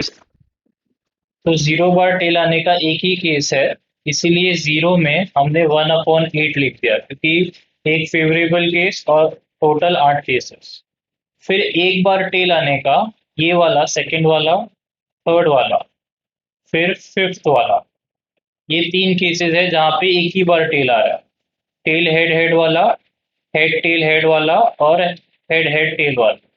तो 0 बार टेल आने का एक ही केस है, इसीलिए 0 में हमने 1/8 लिख दिया, क्योंकि एक फेवरेबल केस और टोटल 8 केसेस। फिर एक बार टेल आने का ये वाला, सेकंड वाला, थर्ड वाला, फिर फिफ्थ वाला, ये 3 केसेस है जहाँ पे एक ही बार टेल आ रहा है। टेल हेड हेड वाला, हेड टेल हेड वाला, और हेड हेड टेल वाला।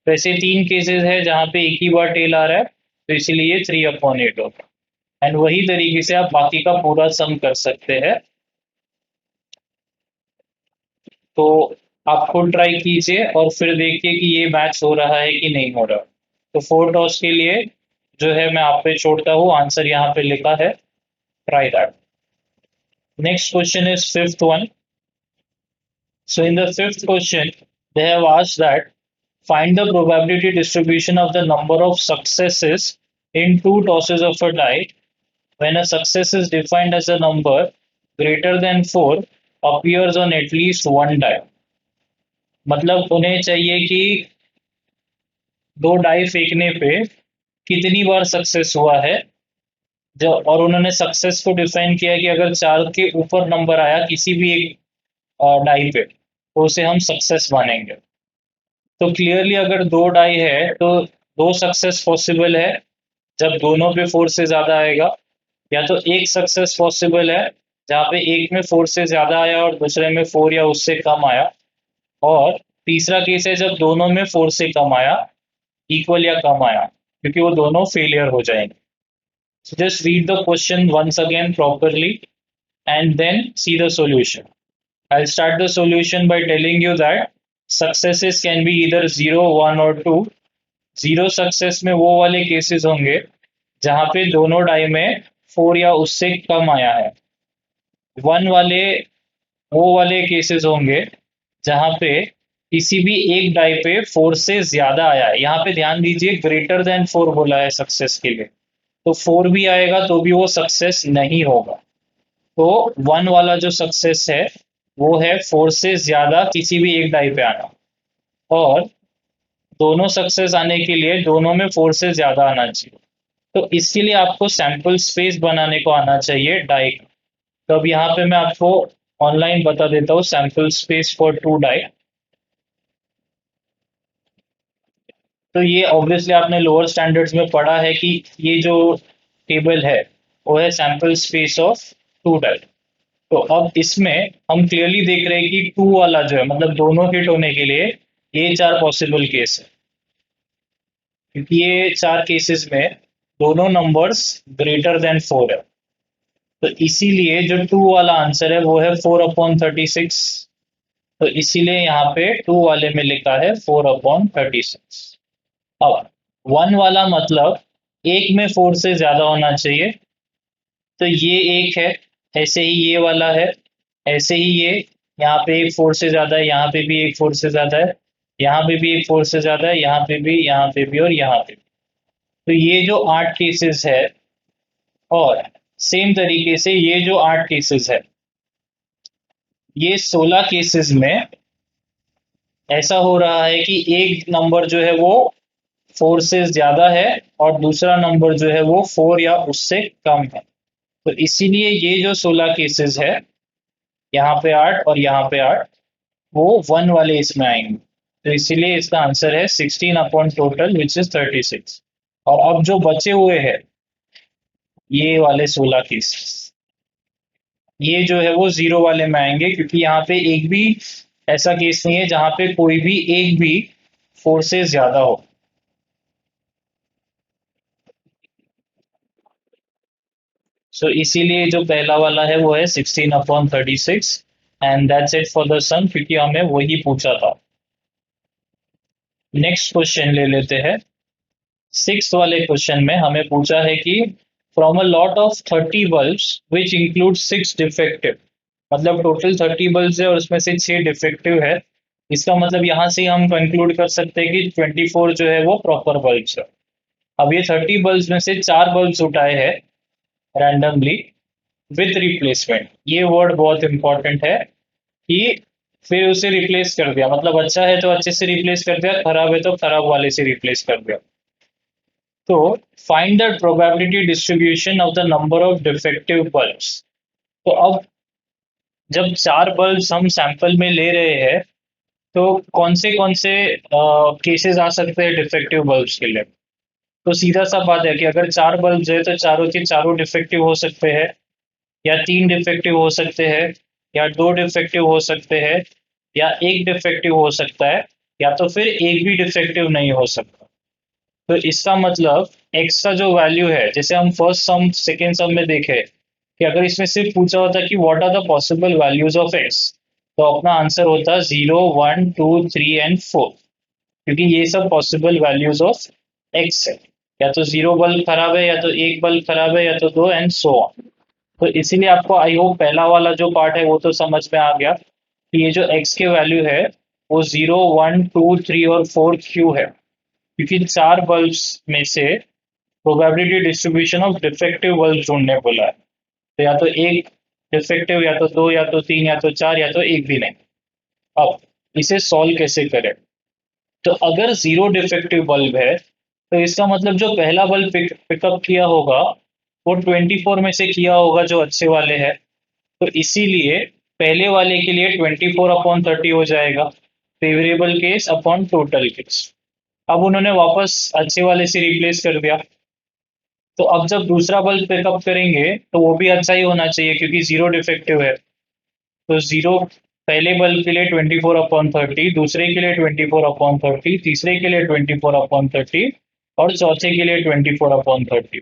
तो ऐसे 3 केसेस है जहाँ पे एक ही बार टेल आ रहा है, तो इसीलिए 3/8 होगा। एंड वही तरीके से आप बाकी का पूरा सम कर सकते हैं। तो आप खुद ट्राई कीजिए और फिर देखिए कि ये मैच हो रहा है कि नहीं हो रहा। तो फोर टॉस के लिए जो है मैं आप पे छोड़ता हूँ, आंसर यहाँ पे लिखा है, try that. Next question is fifth one. So in the fifth question, they have asked that find the probability distribution of the number of successes in two tosses of a die when a success is defined as a number greater than 4 appears on at least one die। मतलब उन्हें चाहिए कि दो die फेंकने पे कितनी बार success हुआ है, जो और उन्होंने सक्सेस को डिफाइन किया कि अगर 4 के ऊपर नंबर आया किसी भी एक डाई पे तो उसे हम सक्सेस मानेंगे। तो क्लियरली अगर दो डाई है तो दो सक्सेस पॉसिबल है जब दोनों पे फोर से ज्यादा आएगा, या तो एक सक्सेस पॉसिबल है जहाँ पे एक में फोर से ज्यादा आया और दूसरे में फोर या उससे कम आया, और तीसरा केस है जब दोनों में फोर से कम आया, इक्वल या कम आया, क्योंकि वो दोनों फेलियर हो जाएंगे। So just read the question once again properly and then see the solution. I'll start the solution by telling you that successes can be either 0, 1 or 2। Zero success में वो वाले केसेस होंगे जहां पे दोनों डाई में फोर या उससे कम आया है। वन वाले वो वाले केसेस होंगे जहां पे किसी भी एक डाई पे फोर से ज्यादा आया है। यहाँ पे ध्यान दीजिए, ग्रेटर देन फोर बोला है सक्सेस के लिए, तो फोर भी आएगा तो भी वो सक्सेस नहीं होगा। तो वन वाला जो सक्सेस है वो है फोर से ज्यादा किसी भी एक डाई पे आना, और दोनों सक्सेस आने के लिए दोनों में फोर से ज्यादा आना चाहिए। तो इसके लिए आपको सैंपल स्पेस बनाने को आना चाहिए डाई का। तो अब यहाँ पे मैं आपको ऑनलाइन बता देता हूँ sample space for two die. तो ये ऑब्वियसली आपने लोअर स्टैंडर्ड्स में पढ़ा है कि ये जो टेबल है वो है sample space of two die. तो अब इसमें हम क्लियरली देख रहे हैं कि टू वाला जो है, मतलब दोनों हिट होने के लिए ये चार पॉसिबल केस है, क्योंकि ये चार केसेस में दोनों नंबर्स ग्रेटर देन फोर है। तो इसीलिए जो टू वाला आंसर है वो है 4/36। तो इसीलिए यहाँ पे टू वाले में लिखा है 4/36। अब वन वाला मतलब एक में फोर से ज्यादा होना चाहिए, तो ये एक है, ऐसे ही ये वाला है, ऐसे ही ये, यहाँ पे एक फोर से ज्यादा है, यहाँ पे भी एक फोर से ज्यादा है, यहाँ पे भी एक फोर से ज्यादा है, यहाँ पे भी, यहाँ पे भी और यहाँ पे भी। तो ये जो 8 केसेस है, और सेम तरीके से ये जो 8 केसेस है, ये 16 केसेस में ऐसा हो रहा है कि एक नंबर जो है वो फोर से ज्यादा है और दूसरा नंबर जो है वो फोर या उससे कम है। तो इसीलिए ये जो 16 केसेस है, यहाँ पे 8 और यहाँ पे 8, वो वन वाले इसमें आएंगे। तो इसीलिए इसका आंसर है 16 अपॉन टोटल विच इज 36। और अब जो बचे हुए हैं ये वाले 16 केसेस, ये जो है वो जीरो वाले में आएंगे, क्योंकि यहाँ पे एक भी ऐसा केस नहीं है जहां पे कोई भी एक भी फोर से ज्यादा हो। सो इसीलिए जो पहला वाला है वो है 16/36, and that's it for the sum, क्योंकि हमें वही पूछा था। नेक्स्ट क्वेश्चन ले लेते हैं। सिक्स वाले क्वेश्चन में हमें पूछा है कि from a lot of 30 bulbs which include 6 defective. मतलब टोटल 30 बल्ब्स है और उसमें से 6 डिफेक्टिव है। इसका मतलब यहाँ से हम कंक्लूड कर सकते हैं कि 24 जो है वो प्रॉपर बल्ब्स है। अब ये 30 बल्ब्स में से 4 बल्ब्स उठाए हैं रैंडमली विथ रिप्लेसमेंट। ये वर्ड बहुत इंपॉर्टेंट है कि फिर उसे रिप्लेस कर दिया, मतलब अच्छा है तो अच्छे से रिप्लेस कर दिया, खराब है तो खराब वाले से रिप्लेस कर दिया। तो find the probability distribution of the number of defective bulbs. तो अब जब 4 बल्ब्स हम सैंपल में ले रहे हैं तो कौन से केसेस आ सकते हैं डिफेक्टिव बल्ब्स के लिए। तो सीधा सा बात है कि अगर 4 बल्ब्स है तो चारों के चारों डिफेक्टिव हो सकते हैं, या 3 डिफेक्टिव हो सकते हैं, या 2 डिफेक्टिव हो सकते हैं, या 1 डिफेक्टिव हो सकता है, या तो फिर एक भी डिफेक्टिव नहीं हो सकता। तो इसका मतलब एक्स का जो वैल्यू है, जैसे हम फर्स्ट सम सेकेंड सम में देखे कि अगर इसमें सिर्फ पूछा होता कि what are the possible values of x, तो अपना आंसर होता 0, 1, 2, 3 एंड 4, क्योंकि ये सब पॉसिबल वैल्यूज ऑफ एक्स है। या तो 0 बल्ब खराब है, या तो एक बल्ब खराब है, या तो 2 एंड सो ऑन। तो इसीलिए आपको आई होप पहला वाला जो पार्ट है वो तो समझ में आ गया कि ये जो एक्स के वैल्यू है वो 0, 1, 2, 3 और 4 क्यों है, क्योंकि 4 बल्ब्स में से probability distribution of defective bulb ढूंढने बोला है। तो या तो एक डिफेक्टिव, या तो 2, या तो 3, या तो 4, या तो एक भी नहीं। अब इसे सॉल्व कैसे करें। तो अगर 0 डिफेक्टिव बल्ब है तो इसका मतलब जो पहला बल्ब पिकअप किया होगा वो 24 में से किया होगा जो अच्छे वाले हैं। तो इसीलिए पहले वाले के लिए 24/30 हो जाएगा, favourable case upon total case. अब उन्होंने वापस अच्छे वाले से रिप्लेस कर दिया, तो अब जब दूसरा बल्ब पिकअप करेंगे तो वो भी अच्छा ही होना चाहिए क्योंकि 0 डिफेक्टिव है। तो 0 पहले बल्ब के लिए 24/30, दूसरे के लिए 24/30, तीसरे के लिए 24/30 और चौथे के लिए 24/30।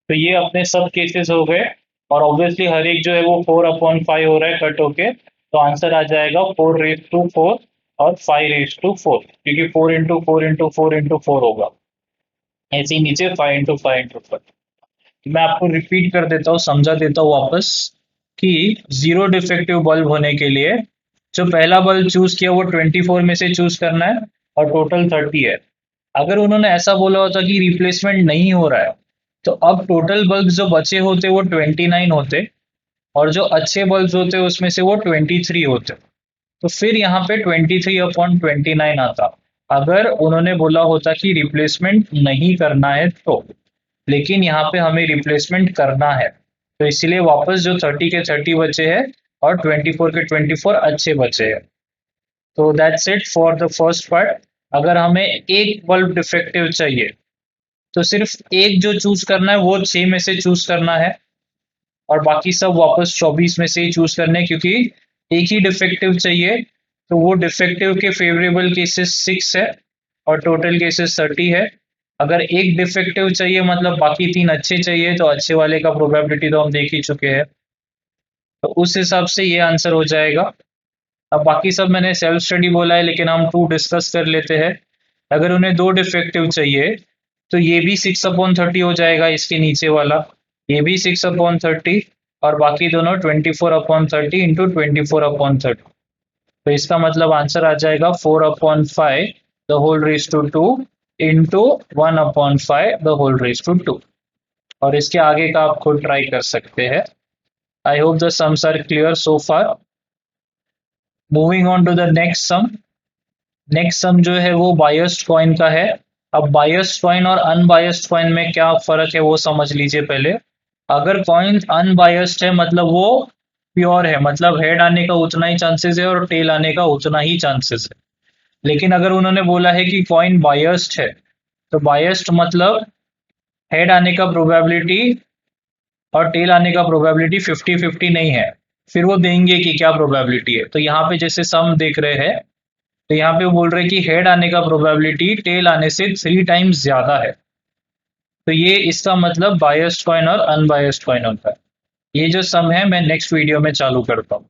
तो ये अपने सब केसेस हो गए, और ऑब्वियसली हर एक जो है वो 4/5 हो रहा है कट होके, तो आंसर आ जाएगा 4 रेज टू 4 और 5 रेज टू 4, क्योंकि 4 इंटू 4 इंटू 4 इंटू 4 होगा, ऐसे ही नीचे 5 इंटू 5 इंटू 4। मैं आपको रिपीट कर देता हूँ, समझा देता हूँ वापस कि 0 डिफेक्टिव बल्ब होने के लिए जो पहला बल्ब चूज किया वो 24 में से चूज करना है और टोटल 30 है। अगर उन्होंने ऐसा बोला होता कि रिप्लेसमेंट नहीं हो रहा है तो अब टोटल बल्ब जो बचे होते वो 29 होते, और जो अच्छे बल्ब होते उसमें से वो 23 होते। तो फिर यहाँ पे 23/29 आता अगर उन्होंने बोला होता कि रिप्लेसमेंट नहीं करना है तो। लेकिन यहाँ पे हमें रिप्लेसमेंट करना है, तो इसलिए वापस जो 30 के 30 बचे हैं और 24 के 24 अच्छे बचे हैं। तो that's it for the first part. अगर हमें एक बल्ब डिफेक्टिव चाहिए तो सिर्फ एक जो चूज करना है वो 6 में से चूज करना है, और बाकी सब वापस 24 में से ही चूज करने हैं, क्योंकि एक ही डिफेक्टिव चाहिए। तो वो डिफेक्टिव के फेवरेबल केसेस 6 है और टोटल केसेस 30 है। अगर एक डिफेक्टिव चाहिए मतलब बाकी 3 अच्छे चाहिए, तो अच्छे वाले का प्रोबेबिलिटी तो हम देख ही चुके हैं, तो उस हिसाब से ये आंसर हो जाएगा। अब बाकी सब मैंने सेल्फ स्टडी बोला है, लेकिन हम 2 डिस्कस कर लेते हैं। अगर उन्हें 2 डिफेक्टिव चाहिए तो ये भी 6/30 हो जाएगा, इसके नीचे वाला ये भी 6/30, और बाकी दोनों 24/30 इंटू 24/30। तो इसका मतलब आंसर आ जाएगा 4/5 the whole raise to 2 into 1/5 the whole raise to 2। और इसके आगे का आप खुद ट्राई कर सकते हैं। I hope the sums are clear so far. Moving on to the next sum. Next sum जो है वो बायस्ड कॉइन का है। अब बायस्ड कॉइन और अनबायस्ड कॉइन में क्या फर्क है वो समझ लीजिए पहले। अगर कॉइन अनबायस्ड है मतलब वो प्योर है, मतलब हेड आने का उतना ही चांसेस है और टेल आने का उतना ही चांसेस है। लेकिन अगर उन्होंने बोला है कि कॉइन बायस्ड है, तो बायस्ड मतलब हेड आने का प्रोबेबिलिटी और टेल आने का प्रोबेबिलिटी 50-50 नहीं है। फिर वो देंगे कि क्या प्रोबेबिलिटी है। तो यहाँ पे जैसे सम देख रहे हैं, तो यहाँ पे बोल रहे हैं कि हेड आने का प्रोबेबिलिटी टेल आने से 3 टाइम्स ज्यादा है। तो ये इसका मतलब बायस्ड कॉइन और अनबायस्ड कॉइन होता है। ये जो सम है मैं नेक्स्ट वीडियो में चालू करता हूँ।